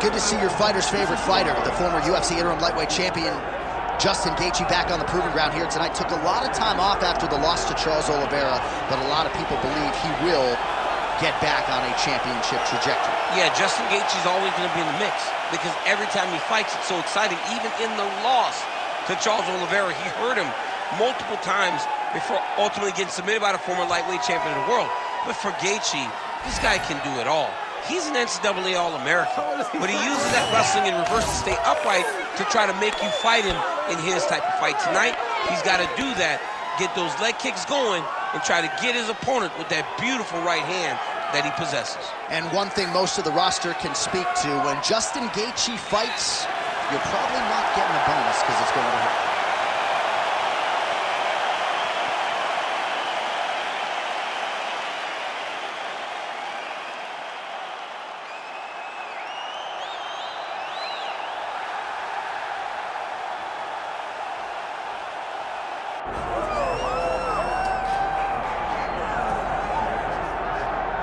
good to see your fighter's favorite fighter, the former UFC interim lightweight champion, Justin Gaethje, back on the proving ground here tonight. Took a lot of time off after the loss to Charles Oliveira, but a lot of people believe he will get back on a championship trajectory. Yeah, Justin Gaethje's always going to be in the mix because every time he fights, it's so exciting. Even in the loss to Charles Oliveira, he hurt him multiple times before ultimately getting submitted by the former lightweight champion of the world. But for Gaethje, this guy can do it all. He's an NCAA All-American, but he uses that wrestling in reverse to stay upright to try to make you fight him in his type of fight. Tonight, he's got to do that, get those leg kicks going, and try to get his opponent with that beautiful right hand that he possesses. And one thing most of the roster can speak to, when Justin Gaethje fights, you're probably not getting a bonus because it's going to hurt.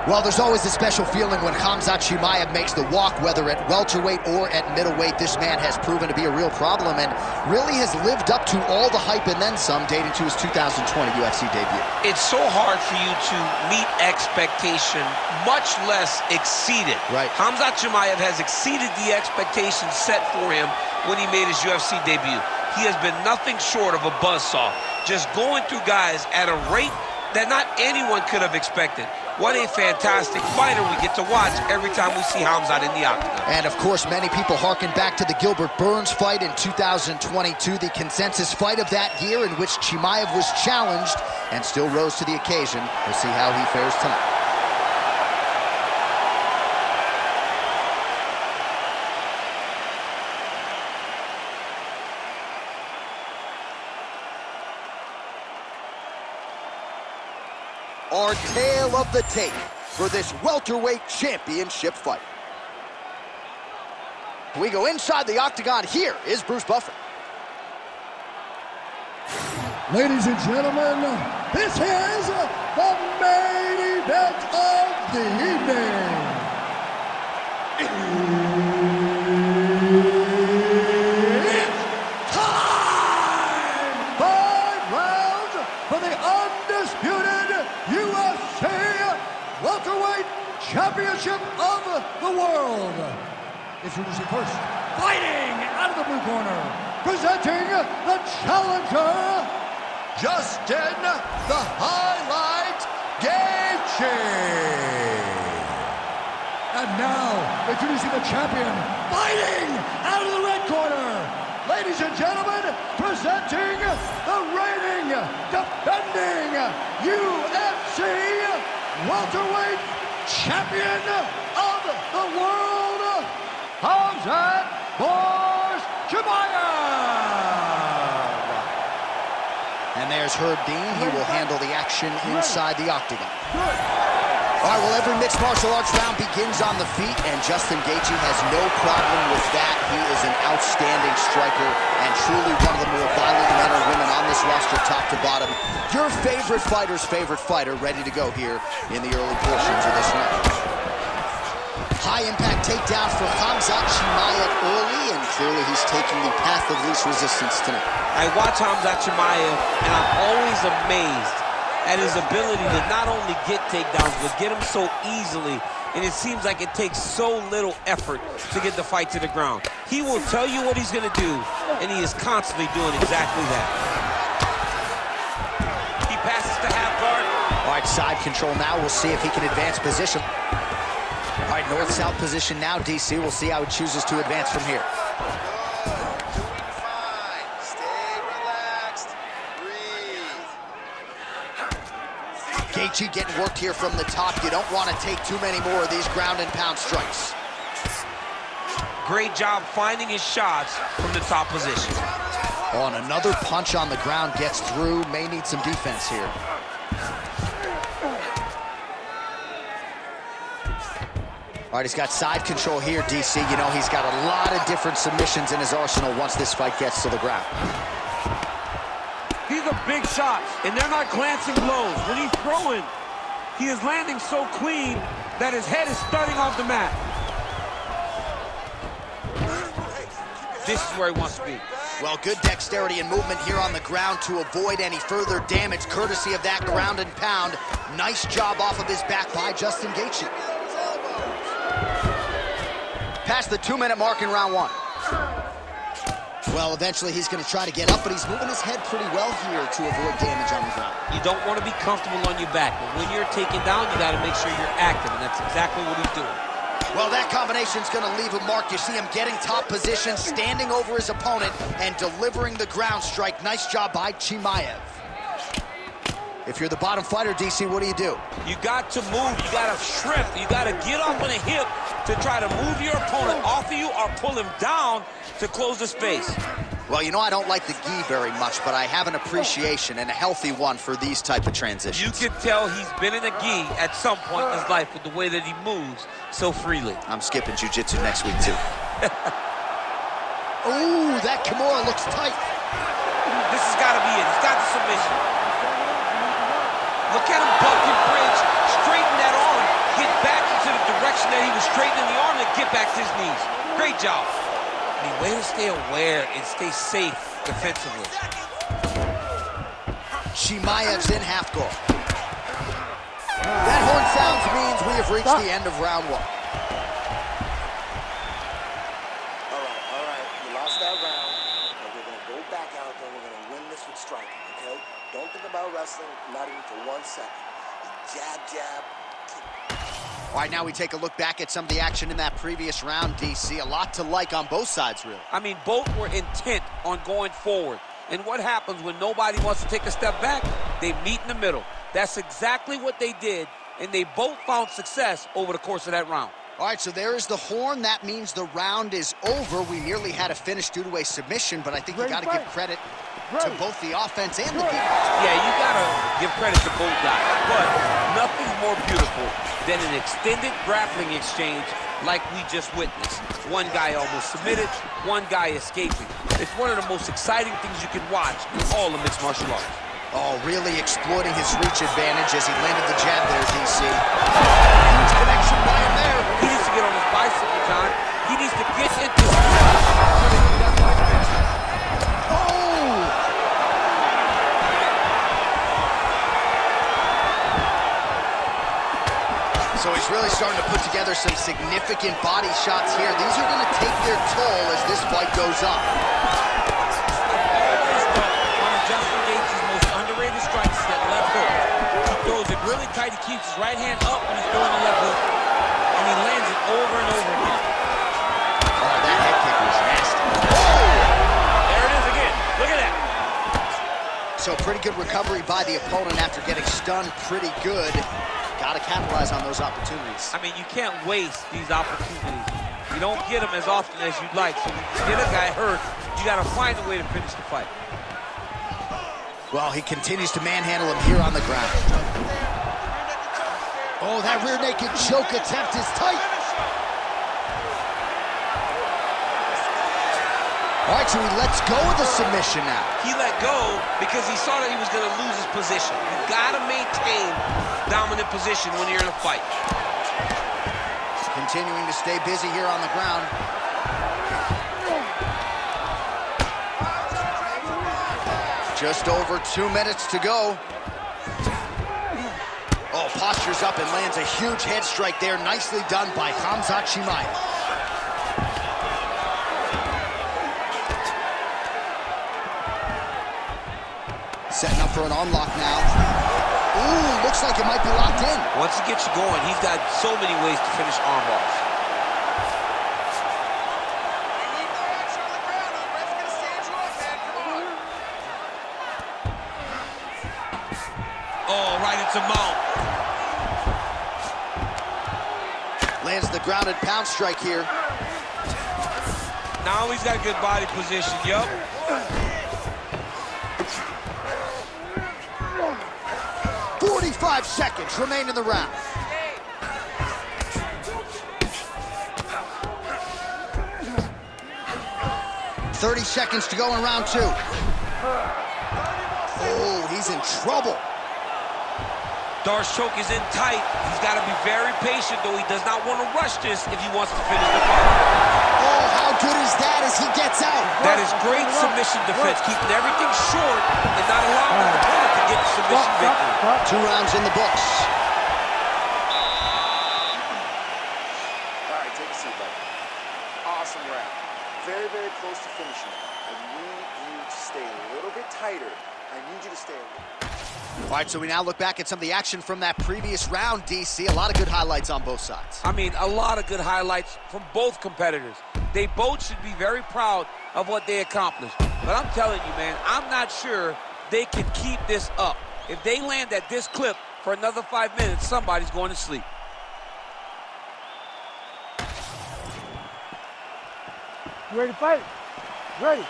Well, there's always a special feeling when Khamzat Chimaev makes the walk, whether at welterweight or at middleweight. This man has proven to be a real problem and really has lived up to all the hype and then some, dating to his 2020 UFC debut. It's so hard for you to meet expectation, much less exceed it. Right. Khamzat Chimaev has exceeded the expectations set for him when he made his UFC debut. He has been nothing short of a buzzsaw, just going through guys at a rate that not anyone could have expected. What a fantastic fighter we get to watch every time we see Khamzat in the octagon. And of course, many people harken back to the Gilbert Burns fight in 2022, the consensus fight of that year in which Chimaev was challenged and still rose to the occasion. We'll see how he fares tonight. Our tale of the tape for this welterweight championship fight. We go inside the octagon. Here is Bruce Buffer. Ladies and gentlemen, this is the main event of the evening. It's time! 5 rounds for the undisputed UFC welterweight championship of the world. Introducing first, fighting out of the blue corner, presenting the challenger, Justin the Highlight Gaethje. And now, introducing the champion, fighting out of the red corner, ladies and gentlemen, presenting the reigning, defending UFC welterweight champion of the world, Khamzat Chimaev. And there's Herb Dean. He will handle the action inside the octagon. All right, well, every mixed martial arts round begins on the feet, and Justin Gaethje has no problem with that. He is an outstanding striker and truly one of the more violent men or women on this roster, top to bottom. Your favorite fighter's favorite fighter, ready to go here in the early portions of this round. High-impact takedown for Khamzat Chimaev early, and clearly he's taking the path of least resistance tonight. I watch Khamzat Chimaev, and I'm always amazed at his ability to not only get takedowns, but get them so easily, and it seems like it takes so little effort to get the fight to the ground. He will tell you what he's going to do, and he is constantly doing exactly that. He passes to half guard. All right, side control now. We'll see if he can advance position. All right, north-south position now, DC. We'll see how he chooses to advance from here. Gaethje getting worked here from the top. You don't want to take too many more of these ground and pound strikes. Great job finding his shots from the top position. Oh, and another punch on the ground gets through. May need some defense here. All right, he's got side control here, DC. You know, he's got a lot of different submissions in his arsenal once this fight gets to the ground. These are big shots, and they're not glancing blows. When he's throwing, he is landing so clean that his head is starting off the mat. this is where he wants to be. Well, good dexterity and movement here on the ground to avoid any further damage, courtesy of that ground and pound. Nice job off of his back by Justin Gaethje. Past the 2-minute mark in round 1. Well, eventually he's going to try to get up, but he's moving his head pretty well here to avoid damage on the ground. You don't want to be comfortable on your back, but when you're taken down, you got to make sure you're active, and that's exactly what he's doing. Well, that combination's going to leave a mark. You see him getting top position, standing over his opponent, and delivering the ground strike. Nice job by Chimaev. If you're the bottom fighter, DC, what do? You got to move. You got to shrimp. You got to get up on the hip to try to move your opponent off of you or pull him down to close the space. Well, you know I don't like the gi very much, but I have an appreciation, and a healthy one, for these type of transitions. You can tell he's been in a gi at some point in his life with the way that he moves so freely. I'm skipping jiu-jitsu next week, too. Ooh, that Kimura looks tight. This has got to be it. He's got the submission. Look at him buck and bridge, straighten that arm, get back into the direction that he was straightening the arm, and get back to his knees. Great job. I mean, way to stay aware and stay safe defensively. Chimaev's in half guard. That horn sounds means we have reached the end of round 1. All right. You lost that round, but we're going to go back out there. We're going to win this with striking, okay? Don't think about wrestling, not even for 1 second. Jab, jab. All right, now we take a look back at some of the action in that previous round, DC. A lot to like on both sides, really. I mean, both were intent on going forward. And what happens when nobody wants to take a step back? They meet in the middle. That's exactly what they did, and they both found success over the course of that round. All right, so there is the horn. That means the round is over. We nearly had a finish due to a submission, but I think you got to give credit to both the offense and the defense. Yeah, you got to give credit to both guys, but nothing's more beautiful than an extended grappling exchange like we just witnessed. One guy almost submitted, one guy escaping. It's one of the most exciting things you can watch in all of mixed martial arts. Oh, really exploiting his reach advantage as he landed the jab there, DC. Huge connection by him there. He needs to get on his bicycle, John. He needs to get into... So he's really starting to put together some significant body shots here. These are going to take their toll as this fight goes on. One of Justin Gaethje's most underrated strikes is that left hook. He throws it really tight. He keeps his right hand up when he's throwing the left hook, and he lands it over and over again. Oh, that head kick was nasty. There it is again. Look at that. So pretty good recovery by the opponent after getting stunned pretty good. Got to capitalize on those opportunities. I mean, you can't waste these opportunities. You don't get them as often as you'd like. So when you get a guy hurt, you got to find a way to finish the fight. Well, he continues to manhandle him here on the ground. Oh, that rear naked choke attempt is tight. All right, so he lets go of the submission now. He let go because he saw that he was going to lose his position. You got to maintain dominant position when you're in a fight. Continuing to stay busy here on the ground. Just over 2 minutes to go. Oh, postures up and lands a huge head strike there. Nicely done by Khamzat Chimaev. Setting up for an unlock now. Ooh, looks like it might be locked in. Once he gets you going, he's got so many ways to finish arm bars. Oh, right into mount. Lands the grounded pound strike here. Now he's got good body position, yup. 45 seconds remain in the round. $30 seconds to go in round 2. Oh, he's in trouble. Darce choke is in tight. He's got to be very patient, though. He does not want to rush this if he wants to finish the fight. Oh, how good is that as he gets out? Great submission defense, keeping everything short and not allowing the opponent to get the submission victory. 2 rounds in the books. All right, take a seat, buddy. Awesome round. Very, very close to finishing. I need you to stay a little bit tighter. I need you to stay a little. All right, so we now look back at some of the action from that previous round, DC. A lot of good highlights on both sides. I mean, a lot of good highlights from both competitors. They both should be very proud of what they accomplished. But I'm telling you, man, I'm not sure they can keep this up. If they land at this clip for another 5 minutes, somebody's going to sleep. You ready to fight? Ready.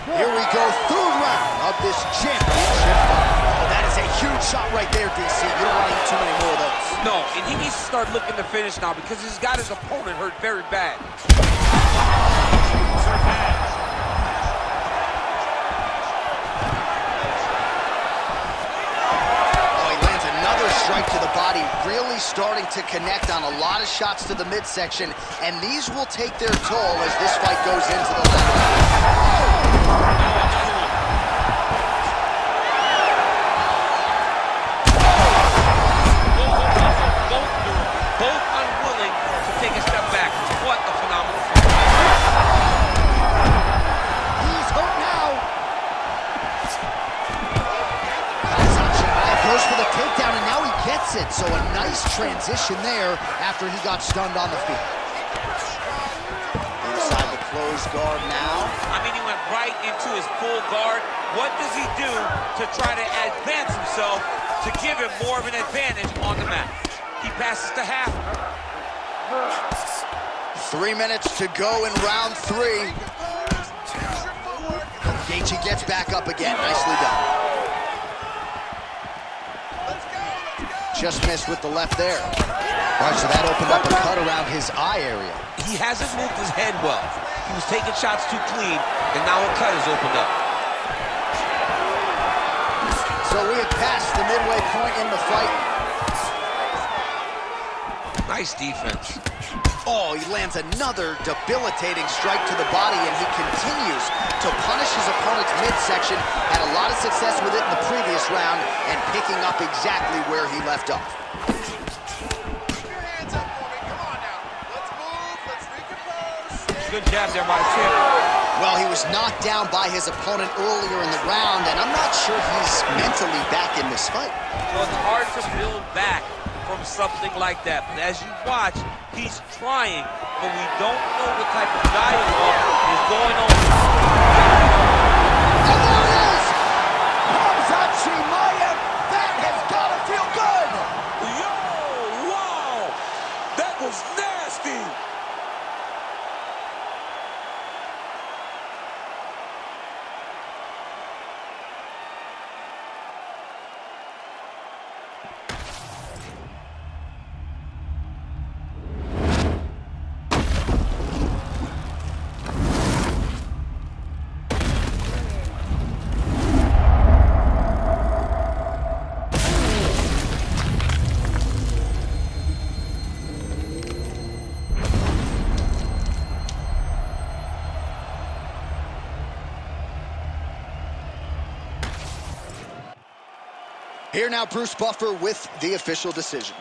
Here we go, 3rd round of this championship fight. Oh, that is a huge shot right there, DC. You don't want to eat too many more of those. No, and he needs to start looking to finish now because he's got his opponent hurt very bad. Oh, he lands another strike to the body, really starting to connect on a lot of shots to the midsection, and these will take their toll as this fight goes into the last. Both unwilling to take a step back. What a phenomenal fight. He's hurt now. Khamzat Chimaev goes for the takedown, and now he gets it. So a nice transition there after he got stunned on the feet. Inside the closed guard now. I mean, he went right into his full guard. What does he do to try to advance himself to give him more of an advantage on the mat? He passes to half. 3 minutes to go in round 3. Gaethje gets back up again. Nicely done. Just missed with the left there. All right, so that opened up a cut around his eye area. He hasn't moved his head well. He was taking shots too clean, and now a cut has opened up. So we have passed the midway point in the fight. Nice defense. Oh, he lands another debilitating strike to the body, and he continues to punish his opponent's midsection. Had a lot of success with it in the previous round, and picking up exactly where he left off. Hands up for me. Come on now. Let's move. Let's recompose. Good jab there by the champ. Well, he was knocked down by his opponent earlier in the round, and I'm not sure he's mentally back in this fight. So it's hard to build back from something like that. But as you watch, he's trying, but we don't know what type of dialogue is going on. And there it is! Khamzat Chimaev! That has got to feel good! Yo, wow! That was nasty! Here now, Bruce Buffer with the official decision.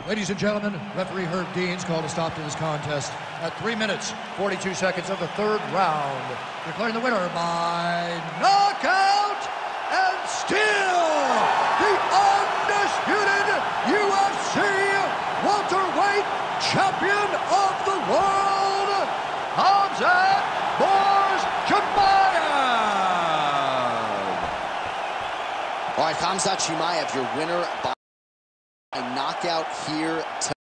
Ladies and gentlemen, referee Herb Dean's called a stop to this contest at 3 minutes, 42 seconds of the 3rd round. Declaring the winner by knockout and still the undisputed UFC welterweight champion of the world, Khamzat Chimaev. All right, Khamzat Chimaev, your winner by knockout here tonight.